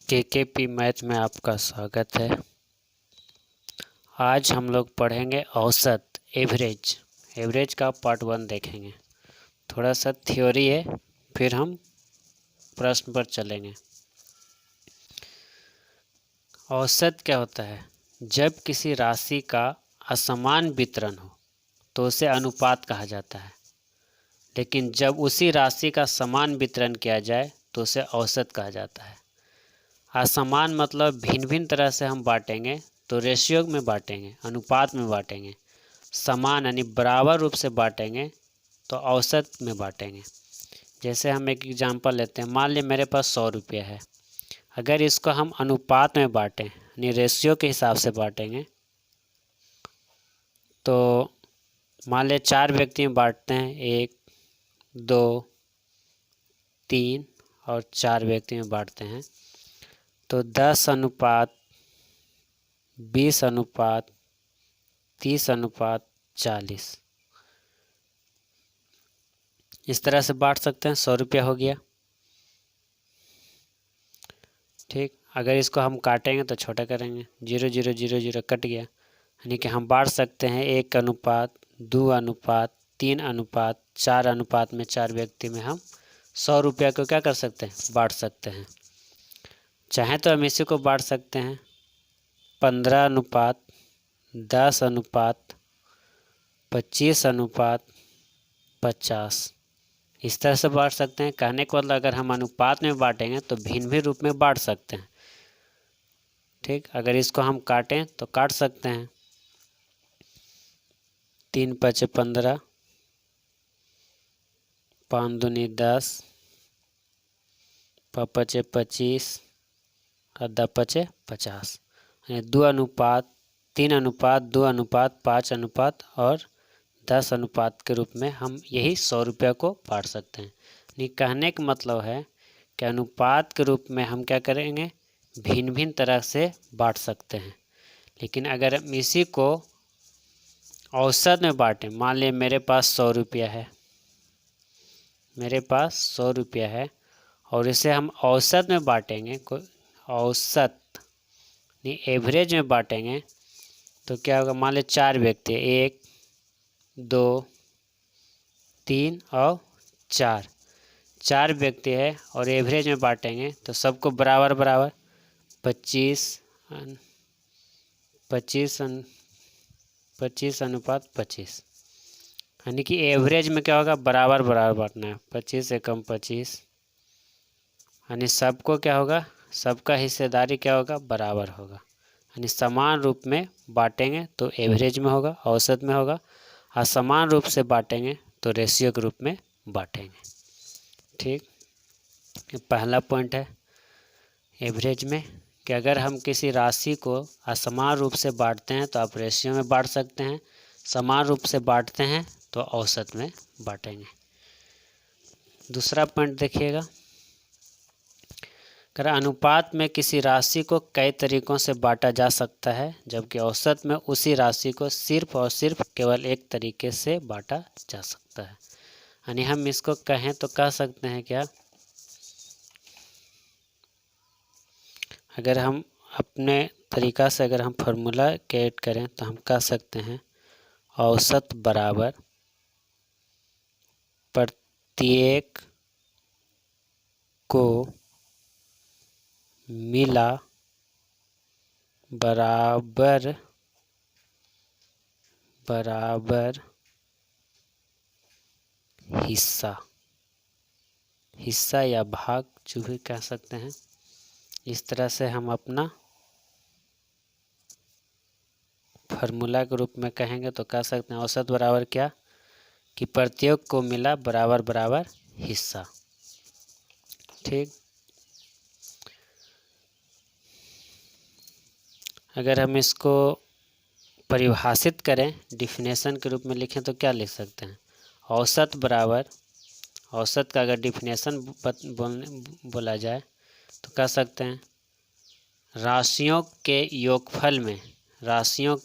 केकेपी math में आपका स्वागत है। आज हम लोग पढ़ेंगे औसत एवरेज का पार्ट 1 देखेंगे। थोड़ा सा थ्योरी है, फिर हम प्रश्न पर चलेंगे। औसत क्या होता है? जब किसी राशि का असमान वितरण हो तो उसे अनुपात कहा जाता है, लेकिन जब उसी राशि का समान वितरण किया जाए तो उसे औसत कहा जाता है। असमान मतलब भिन्न भिन्न तरह से हम बांटेंगे तो रेशियो में बांटेंगे, अनुपात में बांटेंगे। समान यानी बराबर रूप से बांटेंगे तो औसत में बांटेंगे। जैसे हम एक एग्जांपल लेते हैं। मान लीजिए मेरे पास 100 रुपया है। अगर इसको हम अनुपात में बांटें यानी रेशियो के हिसाब से बांटेंगे तो मान लीजिए 4 व्यक्ति में बांटते हैं, 1 2 3 और 4 व्यक्ति में बांटते हैं तो 10 अनुपात 20 अनुपात 30 अनुपात 40 इस तरह से बांट सकते हैं। 100 रुपया हो गया। ठीक, अगर इसको हम काटेंगे तो छोटा करेंगे, 0 0 0 0 कट गया। यानी कि हम बांट सकते हैं 1 अनुपात 2 अनुपात 3 अनुपात 4 अनुपात में 4 व्यक्ति में हम 100 रुपया को क्या कर सकते हैं? बांट सकते हैं। चाहे तो हम इसी को बांट सकते हैं 15 अनुपात 10 अनुपात 25 अनुपात 50 इस तरह से बांट सकते हैं। कहने को मतलब अगर हम अनुपात में बांटेंगे तो भिन्न भिन्न रूप में बांट सकते हैं। ठीक, अगर इसको हम काटें तो काट सकते हैं 3 5 15 5 दूनी 10 5 25 और 10 50 यानी 2 अनुपात 3 अनुपात 2 अनुपात 5 अनुपात और 10 अनुपात के रूप में हम यही 100 रुपया को बांट सकते हैं। यानी कहने का मतलब है कि अनुपात के रूप में हम क्या करेंगे? भिन्न भिन्न तरह से बांट सकते हैं। लेकिन अगर हम इसी को औसत में बांटें, मान लिया मेरे पास 100 रुपया है, मेरे पास 100 रुपया है और इसे हम औसत में बांटेंगे, औसत नहीं एवरेज में बांटेंगे तो क्या होगा? मान लीजिए 4 व्यक्ति, 1 2 3 और 4 व्यक्ति है और एवरेज में बांटेंगे तो सबको बराबर बराबर 25 अनुपात 25 यानी कि एवरेज में क्या होगा? बराबर बराबर बांटना है। 25 एकम 25 यानी सबको क्या होगा? सबका हिस्सेदारी क्या होगा? बराबर होगा। यानी समान रूप में बांटेंगे तो एवरेज में होगा, औसत में होगा। असमान रूप से बांटेंगे तो रेशियो के रूप में बांटेंगे। ठीक, ये पहला पॉइंट है एवरेज में कि अगर हम किसी राशि को असमान रूप से बांटते हैं तो आप रेशियो में बांट सकते हैं, समान रूप से बांटते हैं तो औसत में बांटेंगे। दूसरा पॉइंट देखिएगा, अगर अनुपात में किसी राशि को कई तरीकों से बांटा जा सकता है जबकि औसत में उसी राशि को सिर्फ और सिर्फ केवल एक तरीके से बांटा जा सकता है। यानी हम इसको कहें तो कह सकते हैं क्या? अगर हम अपने तरीका से अगर हम फार्मूला क्रिएट करें तो हम कह सकते हैं औसत बराबर प्रत्येक को मिला बराबर बराबर हिस्सा या भाग जो भी कह सकते हैं। इस तरह से हम अपना फार्मूला के रूप में कहेंगे तो कह सकते हैं औसत बराबर क्या? कि प्रत्येक को मिला बराबर बराबर हिस्सा। ठीक, अगर हम इसको परिभाषित करें, डिफिनेशन के रूप में लिखें तो क्या लिख सकते हैं? औसत बराबर, औसत का अगर डिफिनेशन बोला जाए तो कह सकते हैं राशियों के योगफल में राशियों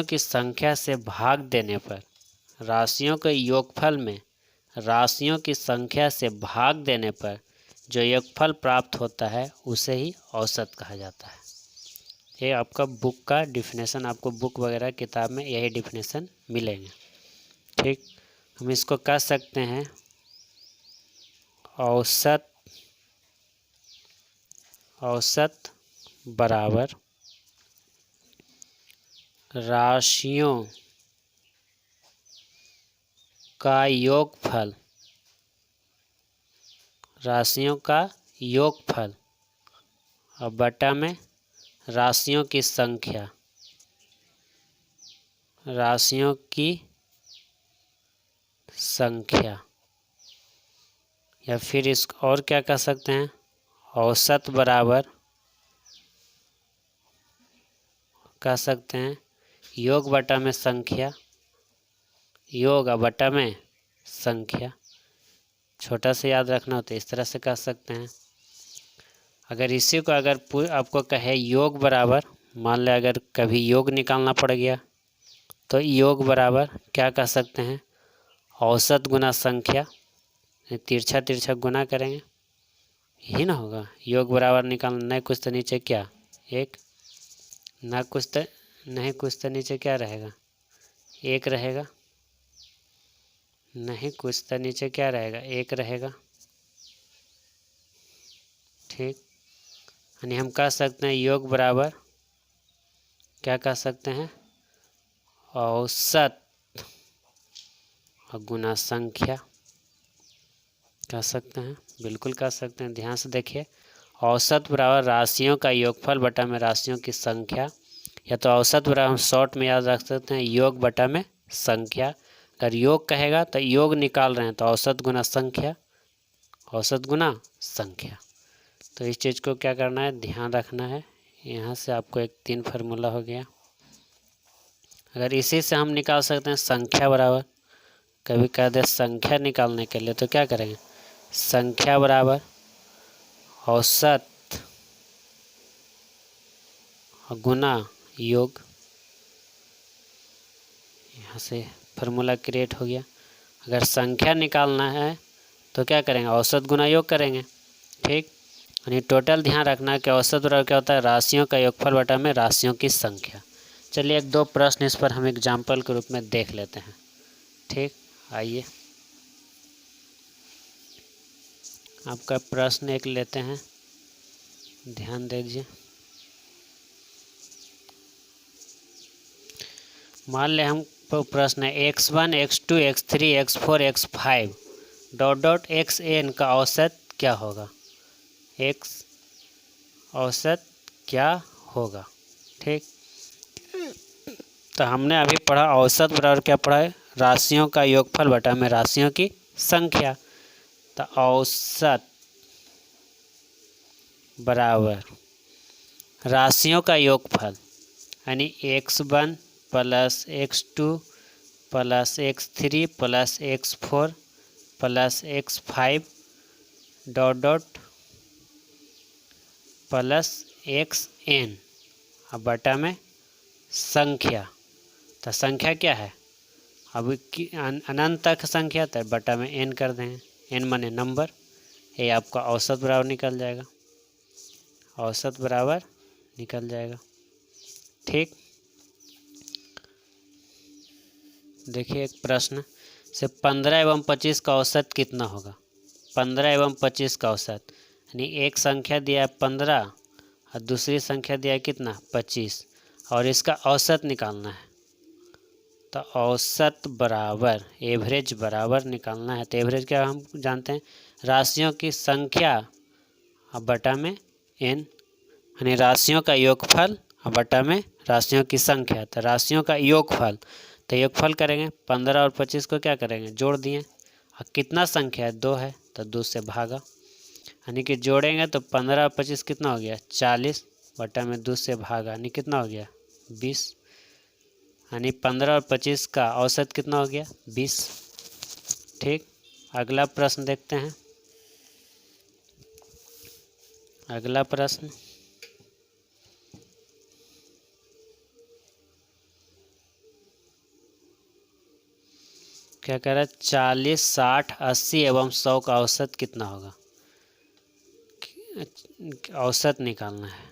की संख्या से भाग देने पर राशियों के योगफल में राशियों की संख्या से भाग देने पर जो योगफल प्राप्त होता है उसे ही औसत कहा जाता है। ये आपका बुक का डिफिनेशन, आपको बुक वगैरह किताब में यही डिफिनेशन मिलेंगे। ठीक, हम इसको कह सकते हैं औसत बराबर राशियों का योगफल, राशियों का योगफल और बटा में राशियों की संख्या, राशियों की संख्या, या फिर इस और क्या कह सकते हैं, औसत बराबर कह सकते हैं योग बटा में संख्या, योग बटा में संख्या। छोटा से याद रखना हो तो इस तरह से कह सकते हैं। अगर इसी को अगर आपको कहे योग बराबर, मान लें अगर कभी योग निकालना पड़ गया तो योग बराबर क्या कह सकते हैं, औसत गुना संख्या, तिरछा तिरछा गुना करेंगे, यही ना होगा। योग बराबर निकालना, नहीं कुछ तो नीचे क्या एक, ना कुछ तो नहीं कुछ तो नीचे क्या रहेगा, एक रहेगा, नहीं कुछ तो नीचे क्या रहेगा, एक रहेगा। ठीक, यानी हम कह सकते हैं योग बराबर क्या कह सकते हैं, औसत गुना संख्या कह सकते हैं, बिल्कुल कह सकते हैं। ध्यान से देखिए, औसत बराबर राशियों का योगफल बटा में राशियों की संख्या, या तो औसत बराबर हम शॉर्ट में याद रख सकते हैं योग बटा में संख्या। अगर योग कहेगा तो योग निकाल रहे हैं तो औसत गुना संख्या, औसत गुना संख्या। तो इस चीज़ को क्या करना है, ध्यान रखना है। यहाँ से आपको एक 3 फार्मूला हो गया। अगर इसी से हम निकाल सकते हैं संख्या बराबर, कभी कह दे संख्या निकालने के लिए तो क्या करेंगे, संख्या बराबर औसत गुना योग, यहाँ से फार्मूला क्रिएट हो गया। अगर संख्या निकालना है तो क्या करेंगे, औसत गुना योग करेंगे। ठीक, यानी टोटल ध्यान रखना है कि औसत बराबर क्या होता है, राशियों का योगफल बटा में राशियों की संख्या। चलिए 1-2 प्रश्न इस पर हम एग्जाम्पल के रूप में देख लेते हैं। ठीक, आइए आपका प्रश्न एक लेते हैं, ध्यान दीजिए। मान लें हम प्रश्न है x1 x2 x3 x4 x5 dot dot xn का औसत क्या होगा, x औसत क्या होगा। ठीक, तो हमने अभी पढ़ा औसत बराबर क्या पढ़ा है, राशियों का योगफल बटा में राशियों की संख्या। तो औसत बराबर राशियों का योगफल, यानी x1 plus x2 plus x3 plus x4 plus x5 dot dot plus xn अब बटा में संख्या। तो संख्या क्या है, अब अनंत तक संख्या, तो बटा में n कर देंगे, n माने नंबर, ये आपका औसत बराबर निकल जाएगा, औसत बराबर निकल जाएगा। ठीक, देखिए एक प्रश्न से 15 एवं 25 का औसत कितना होगा। 15 एवं 25 का औसत, यानी एक संख्या दिया है 15 और दूसरी संख्या दिया है कितना 25, और इसका औसत निकालना है। तो औसत बराबर एवरेज बराबर निकालना है। तो एवरेज क्या हम जानते हैं, राशियों की संख्या और बटा में n, यानी राशियों का योगफल और बटा में राशियों की संख्या। तो राशियों का योगफल, तो योगफल करेंगे 15 और 25 को क्या करेंगे, जोड़ दिए, और कितना संख्या है 2 है तो 2 से भागा, यानी कि जोड़ेंगे तो 15 और 25 कितना हो गया 40 बटा में 2 से भागा, यानी कितना हो गया 20, यानी 15 और 25 का औसत कितना हो गया 20। ठीक, अगला प्रश्न देखते हैं। अगला प्रश्न क्या कह रहा है, 40 60 80 एवं 100 का औसत कितना होगा। औसत निकालना है।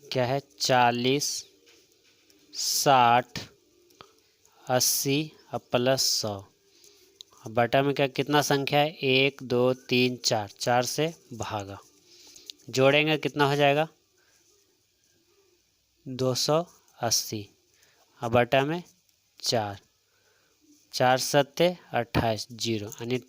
क्या है? 40, 60, 80 और प्लस 100। बटा में क्या कितना संख्या है? 1 2 3 4, 4 से भागा, जोड़ेंगे कितना हो जाएगा? 280। और बटा में 4, 4 सत्ते 28, 0, यानी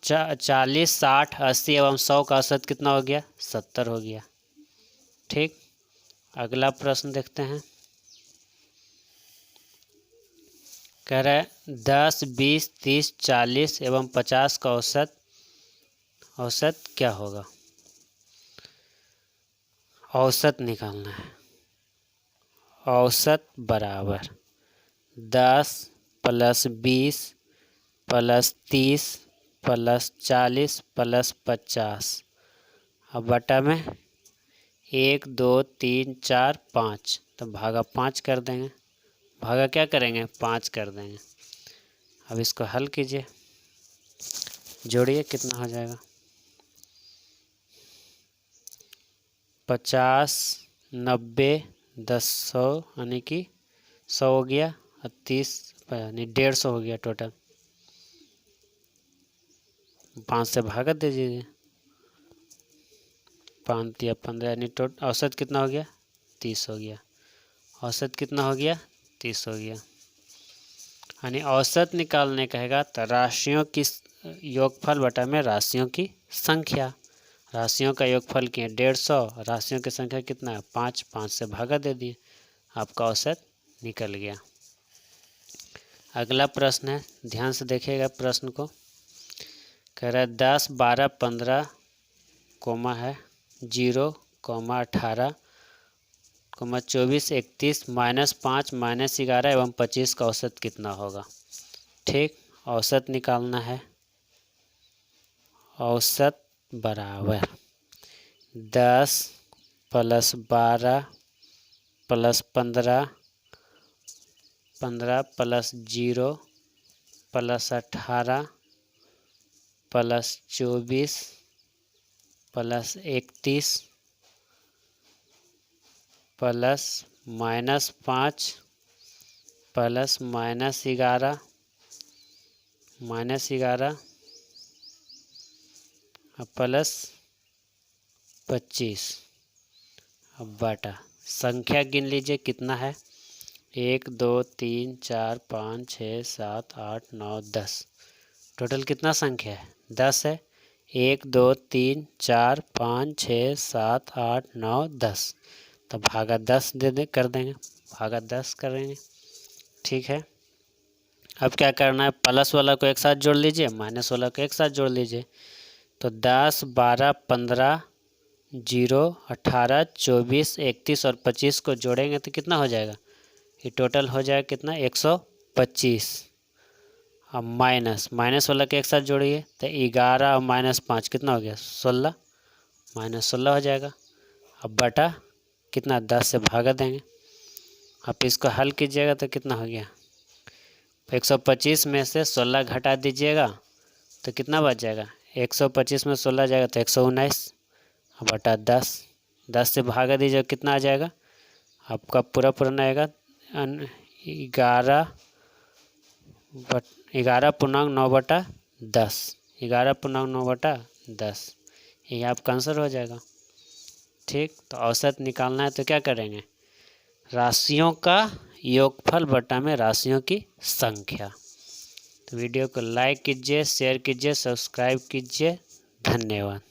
40, 60, 80 एवं 100 का औसत कितना हो गया? 70 हो गया। ठीक, अगला प्रश्न देखते हैं। कह रहा है 10, 20, 30, 40 एवं 50 का औसत क्या होगा? औसत निकालना है। औसत बराबर 10 प्लस 20 प्लस 30 प्लस 40 प्लस 50। अब बटा में 1 2 3 4 5, तो भागा 5 कर देंगे। भागा क्या करेंगे? 5 कर देंगे। अब इसको हल कीजिए, जोड़िए कितना हो जाएगा? 50, 90, 10, 100, यानी कि 100 हो गया और 30 यानी 150 हो गया टोटल। 5 से भागा दीजिए, 5 या 15, यानी टोटल औसत कितना हो गया? 30 हो गया। औसत कितना हो गया? 30 हो गया। यानी औसत निकालने कहेगा तो राशियों की योगफल बटा में राशियों की संख्या। राशियों का योगफल किए 150, राशियों की संख्या कितना है? 5, 5 से भागा दे दिए, आपका औसत निकल गया। अगला प्रश्न है, ध्यान से देखिएगा प्रश्न को। कह रहा है 10, 12, 15 कोमा है 0, 18, 24, 31, -5, -11 एवं 25 का औसत कितना होगा? ठीक, औसत निकालना है। औसत बराबर 10 plus 12 plus 15, 15 plus 0 plus 18 plus 24 plus 31 plus -5 plus -11 plus 25। अब बटा संख्या गिन लीजिए कितना है? 1 2 3 4 5 6 7 8 9 10। टोटल कितना संख्या है? 10 है। 1 2 3 4 5 6 7 8 9 10, तो भागा 10 कर देंगे, भागा 10 करेंगे। ठीक है, अब क्या करना है? प्लस वाला को एक साथ जोड़ लीजिए, माइनस वाला को एक साथ जोड़ लीजिए। तो 10, 12, 15, 0, 18, 24, 31 और 25 को जोड़ेंगे तो कितना हो जाएगा? ये टोटल हो जाएगा कितना? 125। अब माइनस वाला के एक साथ जोड़िए तो 11 और -5 कितना हो गया? 16, -16 हो जाएगा। अब बटा कितना? 10 से भागा देंगे। अब इसको हल कीजिएगा तो कितना हो गया? 125 में से 16 घटा दीजिएगा तो कितना बच जाएगा? 125 में 16 जाएगा तो 119 बटा 10। 10 से भागा दीजिएगा कितना आ जाएगा? आपका पूरा आएगा 11.9/10। 11.9/10, ये आपका आंसर हो जाएगा। ठीक, तो औसत निकालना है तो क्या करेंगे? राशियों का योगफल बटा में राशियों की संख्या। तो वीडियो को लाइक कीजिए, शेयर कीजिए, सब्सक्राइब कीजिए। धन्यवाद।